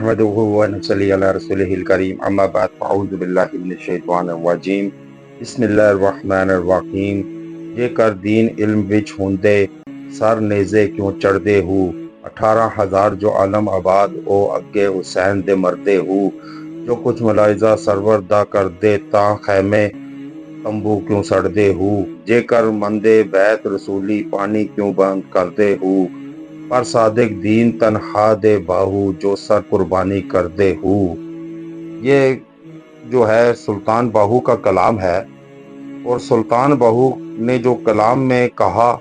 नहमदुहु व नसल्ली अला रसूलिहिल करीम अम्मा बाद फ़अऊज़ु बिल्लाहि मिनश शैतानिर रजीम बिस्मिल्लाहिर रहमानिर रहीम। ये कर दीन इल्म विच हुंदे सर नेज़े क्यों चढ़दे हु 18,000 जो आलम आबाद ओ अगे हुसैन दे मरदे हु जो कुछ मुलाहिज़ा सरवर दा करदे तां खैमे तंबू क्यों सड़दे हु जे कर मंदे बैत रसूली पानी क्यों बंद करदे हु पर सादिक दीन तनहा दे बाहू जो सर कुर्बानी कर दे हु। ये जो है सुल्तान बाहू का कलाम है और सुल्तान बाहू ने जो कलाम में कहा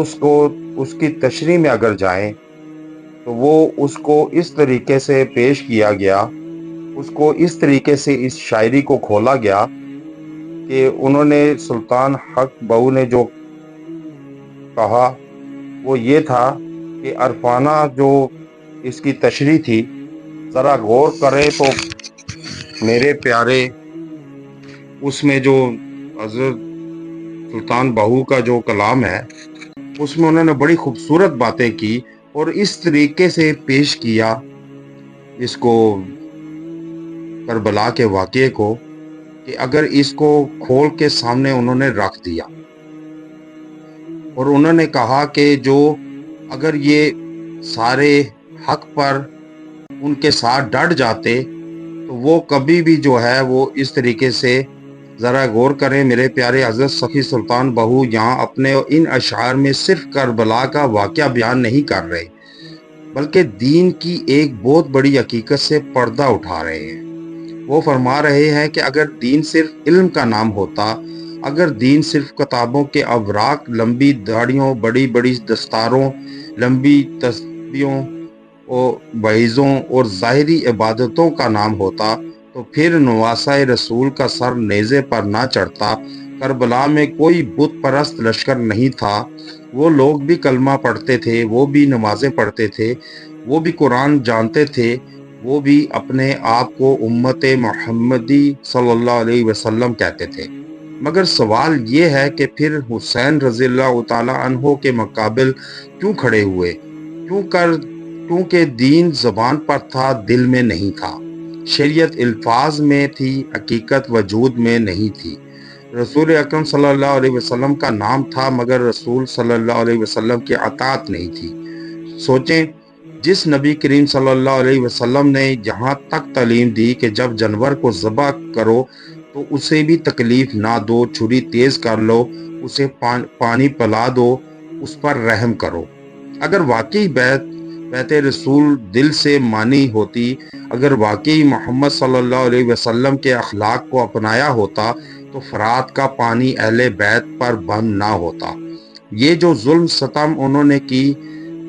उसको उसकी तशरीह में अगर जाएं तो वो उसको इस तरीके से पेश किया गया, उसको इस तरीके से इस शायरी को खोला गया कि उन्होंने सुल्तान हक बाहू ने जो कहा वो ये था कि अरफाना जो इसकी तशरीह थी, ज़रा गौर करें तो मेरे प्यारे उसमें जो हज़रत सुल्तान बाहू का जो कलाम है उसमें उन्होंने बड़ी खूबसूरत बातें की और इस तरीके से पेश किया इसको करबला के वाक़े को कि अगर इसको खोल के सामने उन्होंने रख दिया और उन्होंने कहा कि जो अगर ये सारे हक पर उनके साथ डट जाते तो वो कभी भी जो है वो इस तरीके से, ज़रा गौर करें मेरे प्यारे हज़रत सखी सुल्तान बाहू यहाँ अपने इन अशार में सिर्फ करबला का वाक़या बयान नहीं कर रहे बल्कि दीन की एक बहुत बड़ी हकीकत से पर्दा उठा रहे हैं। वो फरमा रहे हैं कि अगर दीन सिर्फ इल्म का नाम होता, अगर दीन सिर्फ किताबों के अवराक, लंबी दाढ़ियों, बड़ी बड़ी दस्तारों, लंबी तस्बीहों और वईज़ों और ज़ाहिरी इबादतों का नाम होता तो फिर नवासा रसूल का सर नेज़े पर ना चढ़ता। करबला में कोई बुत परस्त लश्कर नहीं था, वो लोग भी कलमा पढ़ते थे, वो भी नमाजें पढ़ते थे, वो भी कुरान जानते थे, वो भी अपने आप को उम्मत मोहम्मदी सल्लल्लाहु अलैहि वसल्लम कहते थे। मगर सवाल ये है कि फिर हुसैन रज़ियल्लाहु ताला अन्हो के मुकाबिल क्यों खड़े हुए? क्योंकि दीन ज़बान पर था, दिल में नहीं था। शरीयत अल्फाज में थी, हकीकत वजूद में नहीं थी। रसूल अकरम सल्लल्लाहु अलैहि वसल्लम का नाम था मगर रसूल सल्लल्लाहु अलैहि वसल्लम की अताअत नहीं थी। सोचें, जिस नबी करीम सल्लल्लाहु अलैहि वसल्लम ने यहाँ तक तालीम दी कि जब जानवर को ज़बह करो तो उसे भी तकलीफ ना दो, छुरी तेज कर लो, उसे पानी पिला दो, उस पर रहम करो। अगर वाकई बैत रसूल दिल से मानी होती, अगर वाकई मोहम्मद सल्लल्लाहु अलैहि वसल्लम के अखलाक को अपनाया होता तो फरात का अहले बैत पर बंद ना होता। ये जो जुल्म सतम उन्होंने की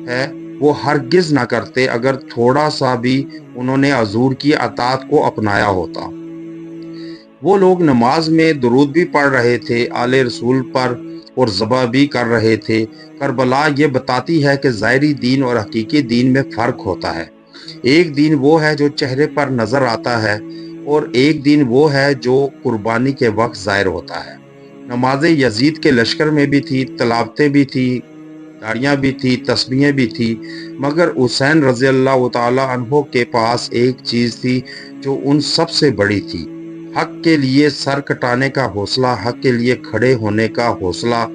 है वो हरगिज ना करते अगर थोड़ा सा भी उन्होंने हजूर की अताअत को अपनाया होता। वो लोग नमाज में दुरूद भी पढ़ रहे थे आले रसूल पर और ज़बह भी कर रहे थे। करबला ये बताती है कि ज़ाहिरी दीन और हकीकी दीन में फ़र्क होता है। एक दीन वो है जो चेहरे पर नज़र आता है और एक दिन वो है जो कुर्बानी के वक्त ज़ाहिर होता है। नमाज़ें यजीद के लश्कर में भी थी, तलावतें भी थी, दाढ़ियाँ भी थी, तस्बीहें भी थी, मगर हुसैन रज़ियल्लाहु ताला अन्हो के पास एक चीज़ थी जो उन सब से बड़ी थी, हक के लिए सर कटाने का हौसला, हक के लिए खड़े होने का हौसला।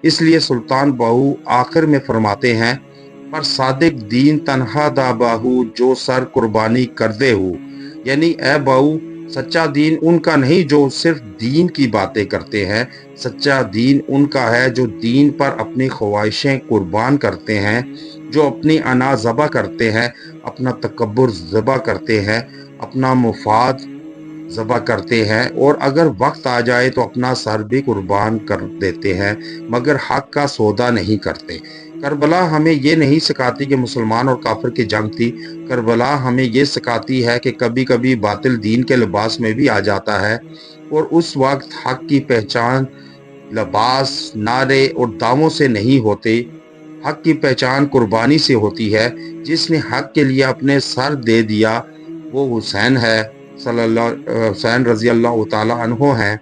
इसलिए सुल्तान बाहू आखिर में फरमाते हैं, पर सादिक दीन तनहा दा बाहू जो सर कुर्बानी कर दे हु, यानी ए बाहू, सच्चा दीन उनका नहीं जो सिर्फ दीन की बातें करते हैं, सच्चा दीन उनका है जो दीन पर अपनी ख्वाहिशें कुर्बान करते हैं, जो अपनी अना ज़बा करते हैं, अपना तकब्बुर ज़बा करते हैं, अपना मुफाद ज़बा करते हैं और अगर वक्त आ जाए तो अपना सर भी कुर्बान कर देते हैं, मगर हक का सौदा नहीं करते। करबला हमें ये नहीं सिखाती कि मुसलमान और काफिर की जंग थी। करबला हमें ये सिखाती है कि कभी कभी बातिल दीन के लिबास में भी आ जाता है और उस वक्त हक की पहचान लिबास, नारे और दावों से नहीं होते। हक की पहचान कुर्बानी से होती है। जिसने हक के लिए अपने सर दे दिया वो हुसैन है, हुसैन रज़ियल्लाहु ताला अन्हो हैं,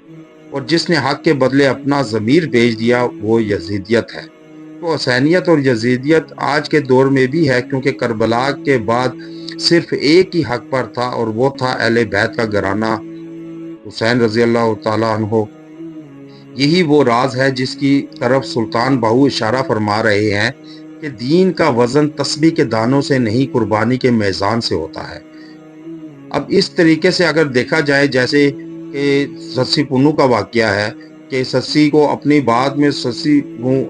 और जिसने हक के बदले अपना ज़मीर बेच दिया वो यजीदियत है। تو حسینیت اور یزیدیت آج کے دور میں بھی ہے، کیونکہ کربلا کے بعد صرف ایک ہی حق پر تھا، اور وہ تھا اہل بیت کا گھرانہ حسین رضی اللہ تعالیٰ عنہ۔ یہی وہ راز ہے جس کی طرف سلطان باہو اشارہ فرما رہے ہیں کہ دین کا وزن تسبیح کے دانوں سے نہیں، قربانی کے میزان سے ہوتا ہے۔ اب اس طریقے سے اگر دیکھا جائے، جیسے کہ سسی پنو کا واقعہ ہے کہ سسی کو اپنی بات میں سسی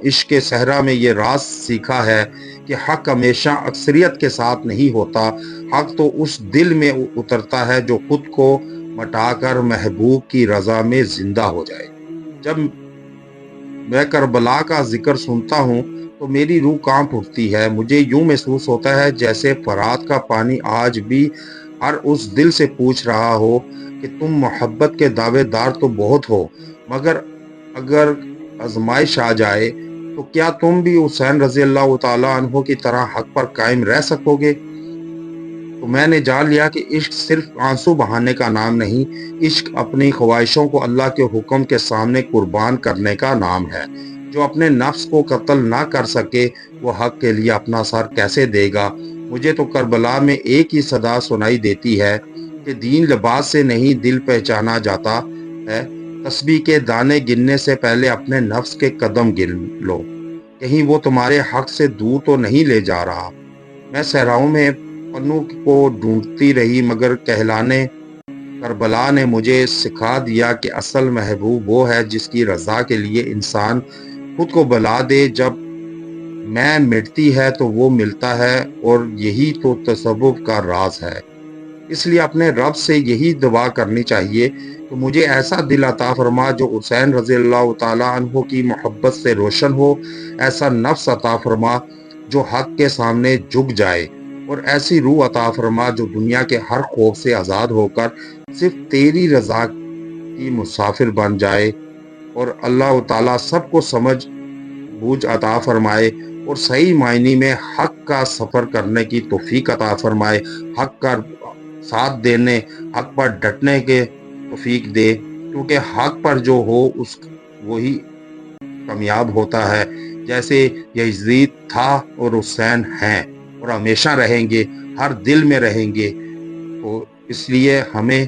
عشق کے صحرا میں یہ راز سیکھا ہے کہ حق ہمیشہ اکثریت کے ساتھ نہیں ہوتا، حق تو اس دل میں اترتا ہے جو خود کو مٹا کر محبوب کی رضا میں زندہ ہو جائے۔ جب میں کربلا کا ذکر سنتا ہوں تو میری روح کانپ اٹھتی ہے، مجھے یوں محسوس ہوتا ہے جیسے فرات کا پانی آج بھی ہر اس دل سے پوچھ رہا ہو کہ تم محبت کے دعوے دار تو بہت ہو، مگر اگر آزمائش آ جائے تو کیا تم بھی حسین رضی اللہ تعالیٰ عنہ کی طرح حق پر قائم رہ سکو گے؟ تو میں نے جان لیا کہ عشق صرف آنسو بہانے کا نام نہیں، عشق اپنی خواہشوں کو اللہ کے حکم کے سامنے قربان کرنے کا نام ہے۔ جو اپنے نفس کو قتل نہ کر سکے وہ حق کے لیے اپنا سر کیسے دے گا؟ مجھے تو کربلا میں ایک ہی صدا سنائی دیتی ہے کہ دین لباس سے نہیں دل پہچانا جاتا ہے، تسبیح کے دانے گننے سے پہلے اپنے نفس کے قدم گن لو، کہیں وہ تمہارے حق سے دور تو نہیں لے جا رہا۔ میں صحراؤں میں پنوں کو ڈھونڈتی رہی، مگر کہلانے کربلا نے مجھے سکھا دیا کہ اصل محبوب وہ ہے جس کی رضا کے لیے انسان خود کو بلا دے۔ جب میں مٹتی ہے تو وہ ملتا ہے، اور یہی تو تصوف کا راز ہے۔ اس لیے اپنے رب سے یہی دعا کرنی چاہیے کہ مجھے ایسا دل عطا فرما جو حسین رضی اللہ تعالیٰ عنہ کی محبت سے روشن ہو، ایسا نفس عطا فرما جو حق کے سامنے جھک جائے، اور ایسی روح عطا فرما جو دنیا کے ہر خوف سے آزاد ہو کر صرف تیری رضا کی مسافر بن جائے، اور اللہ تعالیٰ سب کو سمجھ بوجھ عطا فرمائے، اور صحیح معنی میں حق کا سفر کرنے کی توفیق عطا فرمائے، حق کا ساتھ دینے، حق پر ڈٹنے کے توفیق دے، کیونکہ حق پر جو ہو وہی کامیاب ہوتا ہے، جیسے یزید تھا اور حسین ہیں اور ہمیشہ رہیں گے، ہر دل میں رہیں گے۔ تو اس لیے ہمیں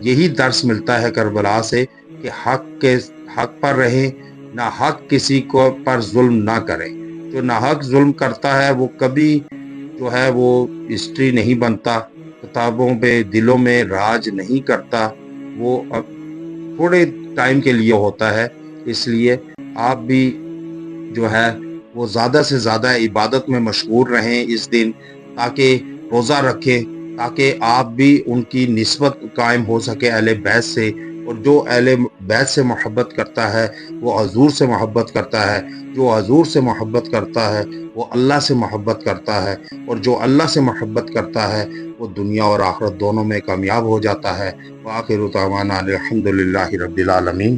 یہی درس ملتا ہے کربلا سے کہ حق پر رہیں، نہ حق کسی کو پر ظلم نہ کریں۔ جو ناحق ظلم کرتا ہے وہ کبھی جو ہے وہ ہسٹری نہیں بنتا، کتابوں پہ دلوں میں راج نہیں کرتا، وہ اب تھوڑے ٹائم کے لیے ہوتا ہے۔ اس لیے آپ بھی جو ہے وہ زیادہ سے زیادہ عبادت میں مشغول رہیں اس دن، تاکہ روزہ رکھیں، تاکہ آپ بھی ان کی نسبت قائم ہو سکے اہل بیت سے، اور جو اہل بیت سے محبت کرتا ہے وہ حضور سے محبت کرتا ہے، جو حضور سے محبت کرتا ہے وہ اللہ سے محبت کرتا ہے، اور جو اللہ سے محبت کرتا ہے وہ دنیا اور آخرت دونوں میں کامیاب ہو جاتا ہے۔ وآخر دعوانا الحمد للہ رب العالمین۔